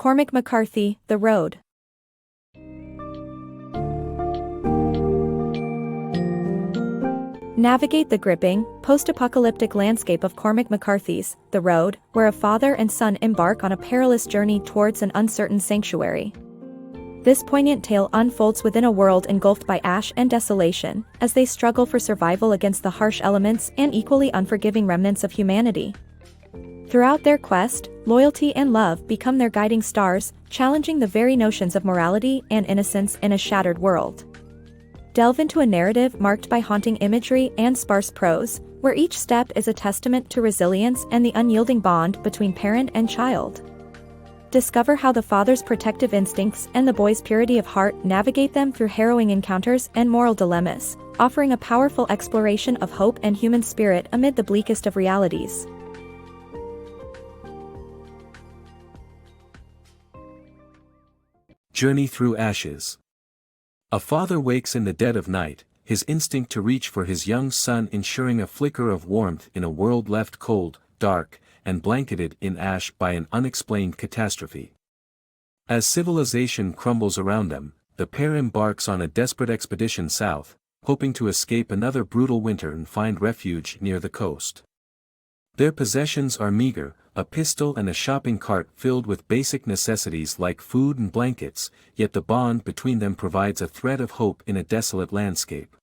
Cormac McCarthy, The Road. Navigate the gripping, post-apocalyptic landscape of Cormac McCarthy's The Road, where a father and son embark on a perilous journey towards an uncertain sanctuary. This poignant tale unfolds within a world engulfed by ash and desolation, as they struggle for survival against the harsh elements and equally unforgiving remnants of humanity. Throughout their quest, loyalty and love become their guiding stars, challenging the very notions of morality and innocence in a shattered world. Delve into a narrative marked by haunting imagery and sparse prose, where each step is a testament to resilience and the unyielding bond between parent and child. Discover how the father's protective instincts and the boy's purity of heart navigate them through harrowing encounters and moral dilemmas, offering a powerful exploration of hope and human spirit amid the bleakest of realities. Journey through ashes. A father wakes in the dead of night, his instinct to reach for his young son ensuring a flicker of warmth in a world left cold, dark, and blanketed in ash by an unexplained catastrophe. As civilization crumbles around them, the pair embarks on a desperate expedition south, hoping to escape another brutal winter and find refuge near the coast. Their possessions are meager, a pistol and a shopping cart filled with basic necessities like food and blankets, yet the bond between them provides a thread of hope in a desolate landscape.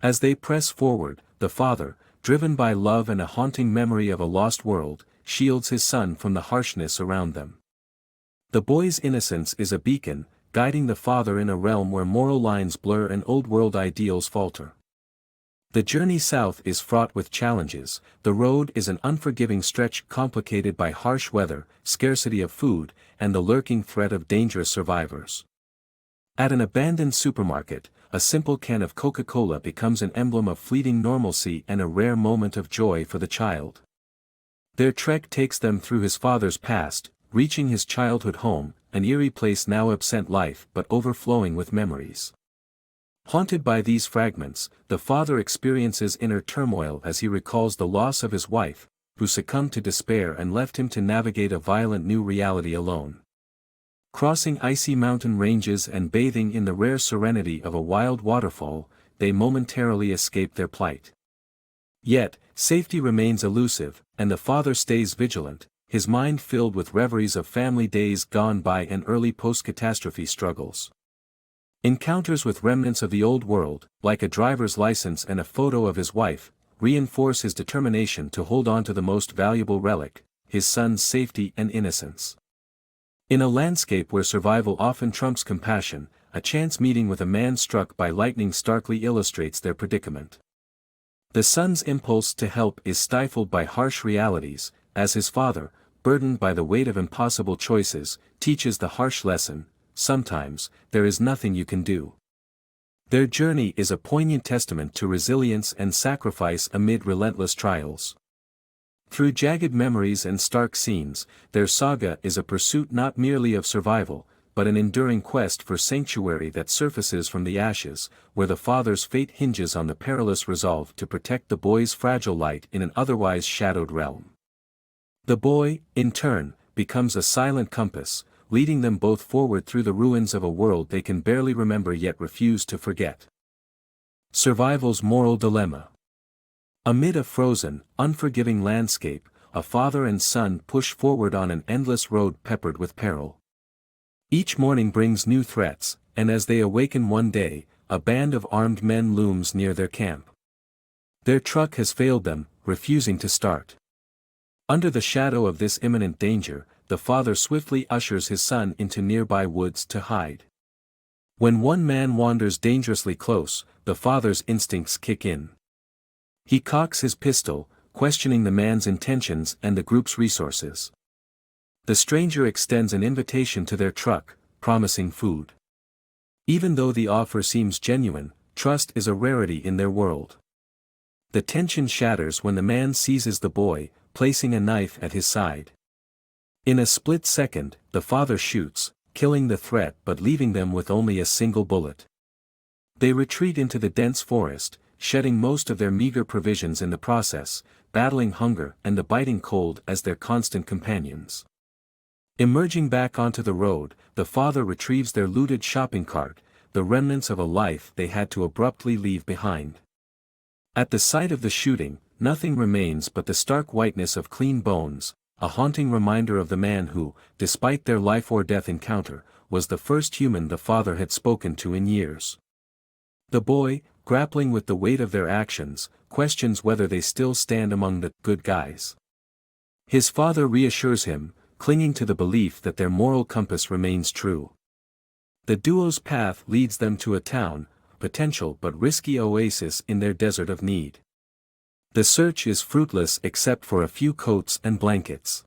As they press forward, the father, driven by love and a haunting memory of a lost world, shields his son from the harshness around them. The boy's innocence is a beacon, guiding the father in a realm where moral lines blur and old-world ideals falter. The journey south is fraught with challenges. The road is an unforgiving stretch complicated by harsh weather, scarcity of food, and the lurking threat of dangerous survivors. At an abandoned supermarket, a simple can of Coca-Cola becomes an emblem of fleeting normalcy and a rare moment of joy for the child. Their trek takes them through his father's past, reaching his childhood home, an eerie place now absent life but overflowing with memories. Haunted by these fragments, the father experiences inner turmoil as he recalls the loss of his wife, who succumbed to despair and left him to navigate a violent new reality alone. Crossing icy mountain ranges and bathing in the rare serenity of a wild waterfall, they momentarily escape their plight. Yet, safety remains elusive, and the father stays vigilant, his mind filled with reveries of family days gone by and early post-catastrophe struggles. Encounters with remnants of the old world, like a driver's license and a photo of his wife, reinforce his determination to hold on to the most valuable relic, his son's safety and innocence. In a landscape where survival often trumps compassion, a chance meeting with a man struck by lightning starkly illustrates their predicament. The son's impulse to help is stifled by harsh realities, as his father, burdened by the weight of impossible choices, teaches the harsh lesson: sometimes, there is nothing you can do. Their journey is a poignant testament to resilience and sacrifice amid relentless trials. Through jagged memories and stark scenes, their saga is a pursuit not merely of survival, but an enduring quest for sanctuary that surfaces from the ashes, where the father's fate hinges on the perilous resolve to protect the boy's fragile light in an otherwise shadowed realm. The boy, in turn, becomes a silent compass, leading them both forward through the ruins of a world they can barely remember yet refuse to forget. Survival's moral dilemma. Amid a frozen, unforgiving landscape, a father and son push forward on an endless road peppered with peril. Each morning brings new threats, and as they awaken one day, a band of armed men looms near their camp. Their truck has failed them, refusing to start. Under the shadow of this imminent danger, the father swiftly ushers his son into nearby woods to hide. When one man wanders dangerously close, the father's instincts kick in. He cocks his pistol, questioning the man's intentions and the group's resources. The stranger extends an invitation to their truck, promising food. Even though the offer seems genuine, trust is a rarity in their world. The tension shatters when the man seizes the boy, placing a knife at his side. In a split second, the father shoots, killing the threat but leaving them with only a single bullet. They retreat into the dense forest, shedding most of their meager provisions in the process, battling hunger and the biting cold as their constant companions. Emerging back onto the road, the father retrieves their looted shopping cart, the remnants of a life they had to abruptly leave behind. At the site of the shooting, nothing remains but the stark whiteness of clean bones, a haunting reminder of the man who, despite their life-or-death encounter, was the first human the father had spoken to in years. The boy, grappling with the weight of their actions, questions whether they still stand among the good guys. His father reassures him, clinging to the belief that their moral compass remains true. The duo's path leads them to a town, potential but risky oasis in their desert of need. The search is fruitless except for a few coats and blankets.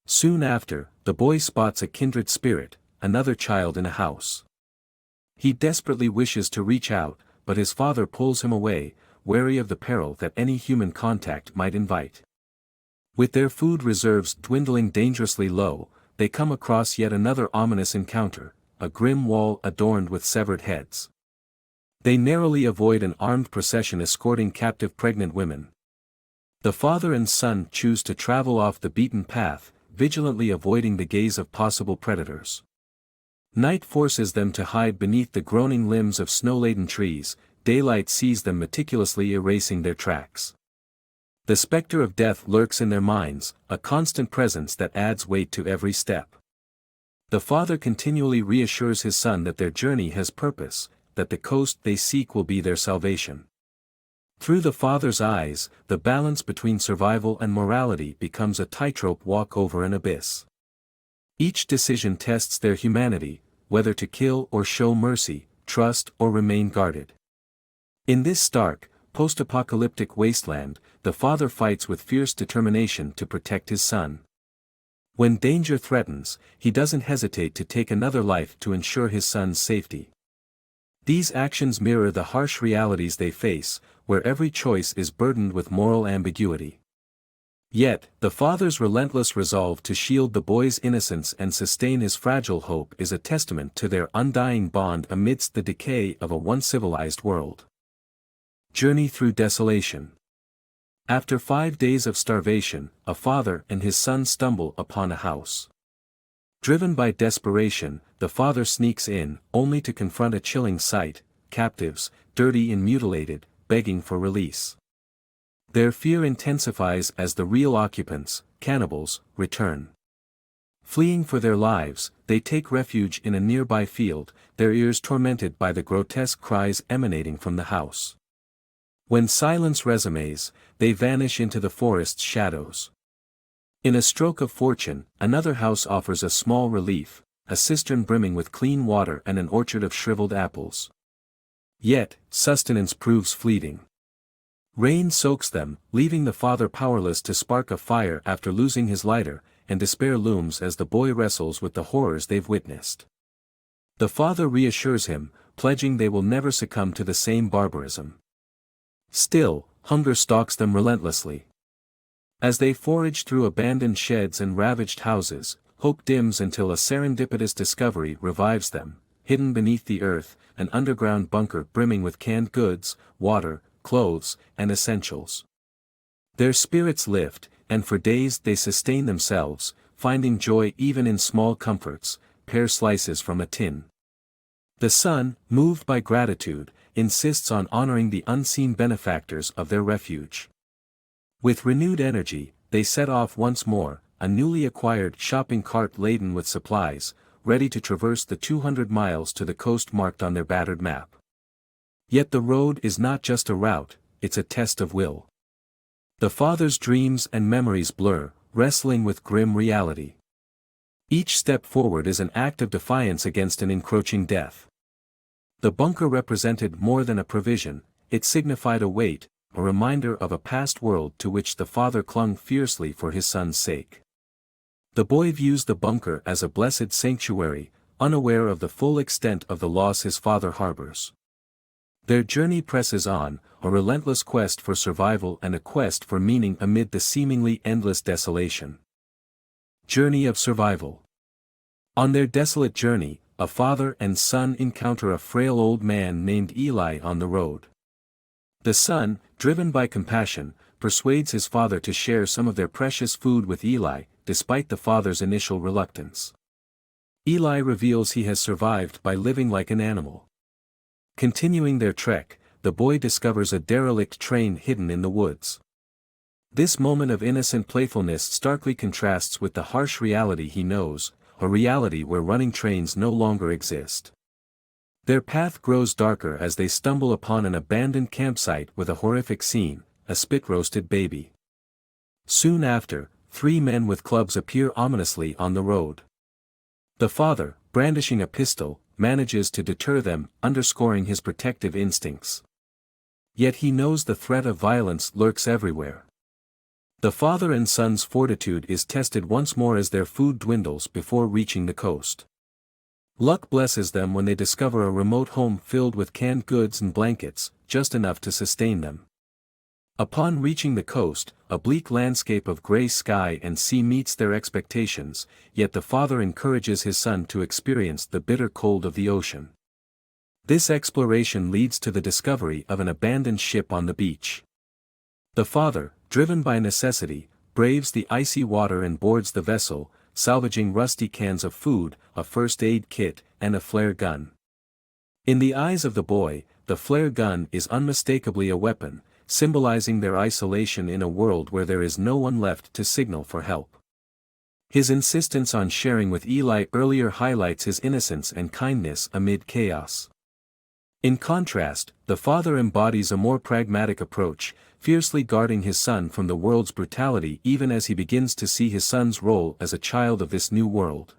Soon after, the boy spots a kindred spirit, another child in a house. He desperately wishes to reach out, but his father pulls him away, wary of the peril that any human contact might invite. With their food reserves dwindling dangerously low, they come across yet another ominous encounter, a grim wall adorned with severed heads. They narrowly avoid an armed procession escorting captive pregnant women. The father and son choose to travel off the beaten path, vigilantly avoiding the gaze of possible predators. Night forces them to hide beneath the groaning limbs of snow-laden trees, daylight sees them meticulously erasing their tracks. The specter of death lurks in their minds, a constant presence that adds weight to every step. The father continually reassures his son that their journey has purpose, that the coast they seek will be their salvation. Through the father's eyes, the balance between survival and morality becomes a tightrope walk over an abyss. Each decision tests their humanity, whether to kill or show mercy, trust or remain guarded. In this stark, post-apocalyptic wasteland, the father fights with fierce determination to protect his son. When danger threatens, he doesn't hesitate to take another life to ensure his son's safety. These actions mirror the harsh realities they face, where every choice is burdened with moral ambiguity. Yet, the father's relentless resolve to shield the boy's innocence and sustain his fragile hope is a testament to their undying bond amidst the decay of a once civilized world. Journey through desolation. After 5 days of starvation, a father and his son stumble upon a house. Driven by desperation, the father sneaks in, only to confront a chilling sight: captives, dirty and mutilated, begging for release. Their fear intensifies as the real occupants, cannibals, return. Fleeing for their lives, they take refuge in a nearby field, their ears tormented by the grotesque cries emanating from the house. When silence resumes, they vanish into the forest's shadows. In a stroke of fortune, another house offers a small relief, a cistern brimming with clean water and an orchard of shriveled apples. Yet, sustenance proves fleeting. Rain soaks them, leaving the father powerless to spark a fire after losing his lighter, and despair looms as the boy wrestles with the horrors they've witnessed. The father reassures him, pledging they will never succumb to the same barbarism. Still, hunger stalks them relentlessly. As they forage through abandoned sheds and ravaged houses, hope dims until a serendipitous discovery revives them: hidden beneath the earth, an underground bunker brimming with canned goods, water, clothes, and essentials. Their spirits lift, and for days they sustain themselves, finding joy even in small comforts: pear slices from a tin. The son, moved by gratitude, insists on honoring the unseen benefactors of their refuge. With renewed energy, they set off once more, a newly acquired shopping cart laden with supplies, ready to traverse the 200 miles to the coast marked on their battered map. Yet the road is not just a route, it's a test of will. The father's dreams and memories blur, wrestling with grim reality. Each step forward is an act of defiance against an encroaching death. The bunker represented more than a provision, it signified a weight, a reminder of a past world to which the father clung fiercely for his son's sake. The boy views the bunker as a blessed sanctuary, unaware of the full extent of the loss his father harbors. Their journey presses on, a relentless quest for survival and a quest for meaning amid the seemingly endless desolation. Journey of survival. On their desolate journey, a father and son encounter a frail old man named Eli on the road. The son, driven by compassion, persuades his father to share some of their precious food with Eli, despite the father's initial reluctance. Eli reveals he has survived by living like an animal. Continuing their trek, the boy discovers a derelict train hidden in the woods. This moment of innocent playfulness starkly contrasts with the harsh reality he knows, a reality where running trains no longer exist. Their path grows darker as they stumble upon an abandoned campsite with a horrific scene, a spit-roasted baby. Soon after, 3 men with clubs appear ominously on the road. The father, brandishing a pistol, manages to deter them, underscoring his protective instincts. Yet he knows the threat of violence lurks everywhere. The father and son's fortitude is tested once more as their food dwindles before reaching the coast. Luck blesses them when they discover a remote home filled with canned goods and blankets, just enough to sustain them. Upon reaching the coast, a bleak landscape of gray sky and sea meets their expectations, yet the father encourages his son to experience the bitter cold of the ocean. This exploration leads to the discovery of an abandoned ship on the beach. The father, driven by necessity, braves the icy water and boards the vessel, salvaging rusty cans of food, a first aid kit, and a flare gun. In the eyes of the boy, the flare gun is unmistakably a weapon, symbolizing their isolation in a world where there is no one left to signal for help. His insistence on sharing with Eli earlier highlights his innocence and kindness amid chaos. In contrast, the father embodies a more pragmatic approach, fiercely guarding his son from the world's brutality even as he begins to see his son's role as a child of this new world.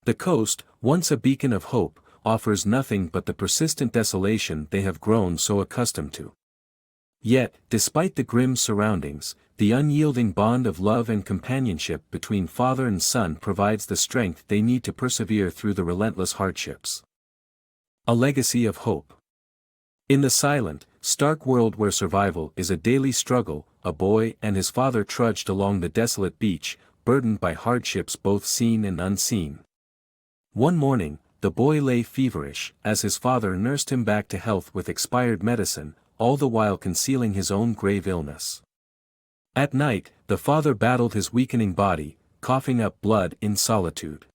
The coast, once a beacon of hope, offers nothing but the persistent desolation they have grown so accustomed to. Yet, despite the grim surroundings, the unyielding bond of love and companionship between father and son provides the strength they need to persevere through the relentless hardships. A legacy of hope. In the silent, stark world where survival is a daily struggle, a boy and his father trudged along the desolate beach, burdened by hardships both seen and unseen. One morning, the boy lay feverish, as his father nursed him back to health with expired medicine, all the while concealing his own grave illness. At night, the father battled his weakening body, coughing up blood in solitude.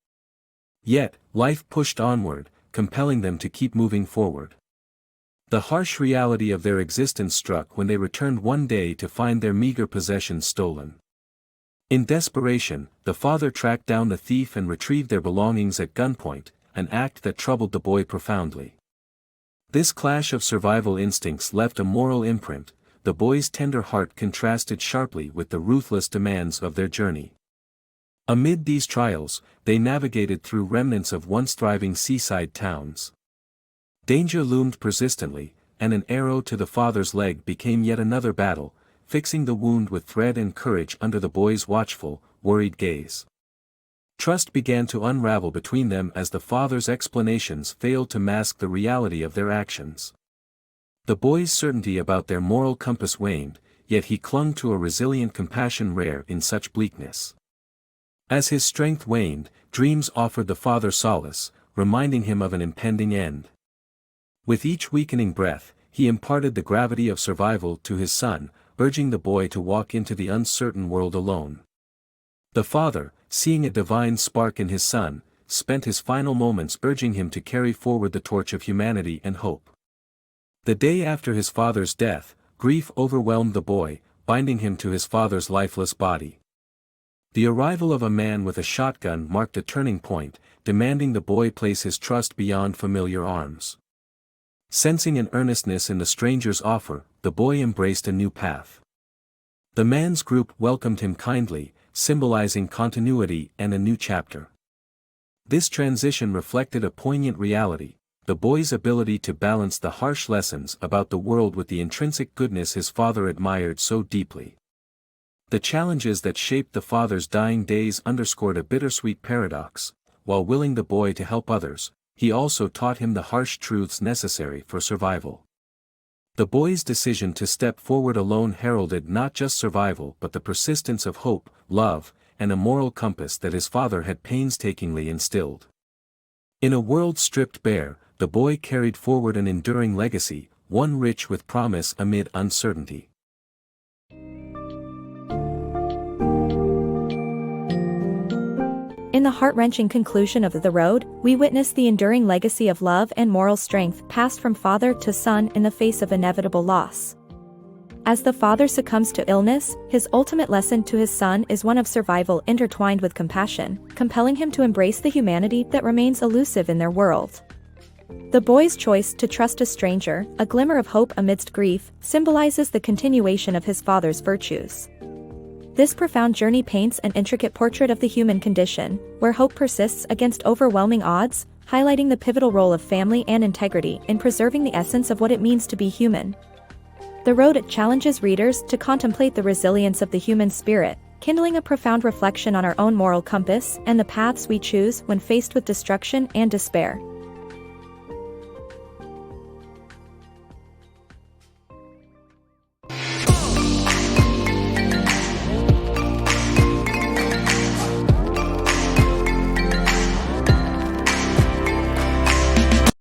Yet, life pushed onward, compelling them to keep moving forward. The harsh reality of their existence struck when they returned one day to find their meager possessions stolen. In desperation, the father tracked down the thief and retrieved their belongings at gunpoint, an act that troubled the boy profoundly. This clash of survival instincts left a moral imprint. The boy's tender heart contrasted sharply with the ruthless demands of their journey. Amid these trials, they navigated through remnants of once thriving seaside towns. Danger loomed persistently, and an arrow to the father's leg became yet another battle, fixing the wound with thread and courage under the boy's watchful, worried gaze. Trust began to unravel between them as the father's explanations failed to mask the reality of their actions. The boy's certainty about their moral compass waned, yet he clung to a resilient compassion rare in such bleakness. As his strength waned, dreams offered the father solace, reminding him of an impending end. With each weakening breath, he imparted the gravity of survival to his son, urging the boy to walk into the uncertain world alone. The father, seeing a divine spark in his son, spent his final moments urging him to carry forward the torch of humanity and hope. The day after his father's death, grief overwhelmed the boy, binding him to his father's lifeless body. The arrival of a man with a shotgun marked a turning point, demanding the boy place his trust beyond familiar arms. Sensing an earnestness in the stranger's offer, the boy embraced a new path. The man's group welcomed him kindly, symbolizing continuity and a new chapter. This transition reflected a poignant reality, the boy's ability to balance the harsh lessons about the world with the intrinsic goodness his father admired so deeply. The challenges that shaped the father's dying days underscored a bittersweet paradox. While willing the boy to help others, he also taught him the harsh truths necessary for survival. The boy's decision to step forward alone heralded not just survival but the persistence of hope, love, and a moral compass that his father had painstakingly instilled. In a world stripped bare, the boy carried forward an enduring legacy, one rich with promise amid uncertainty. the heart-wrenching conclusion of The Road, we witness the enduring legacy of love and moral strength passed from father to son in the face of inevitable loss. As the father succumbs to illness, his ultimate lesson to his son is one of survival intertwined with compassion, compelling him to embrace the humanity that remains elusive in their world. The boy's choice to trust a stranger, a glimmer of hope amidst grief, symbolizes the continuation of his father's virtues. This profound journey paints an intricate portrait of the human condition, where hope persists against overwhelming odds, highlighting the pivotal role of family and integrity in preserving the essence of what it means to be human. The Road challenges readers to contemplate the resilience of the human spirit, kindling a profound reflection on our own moral compass and the paths we choose when faced with destruction and despair.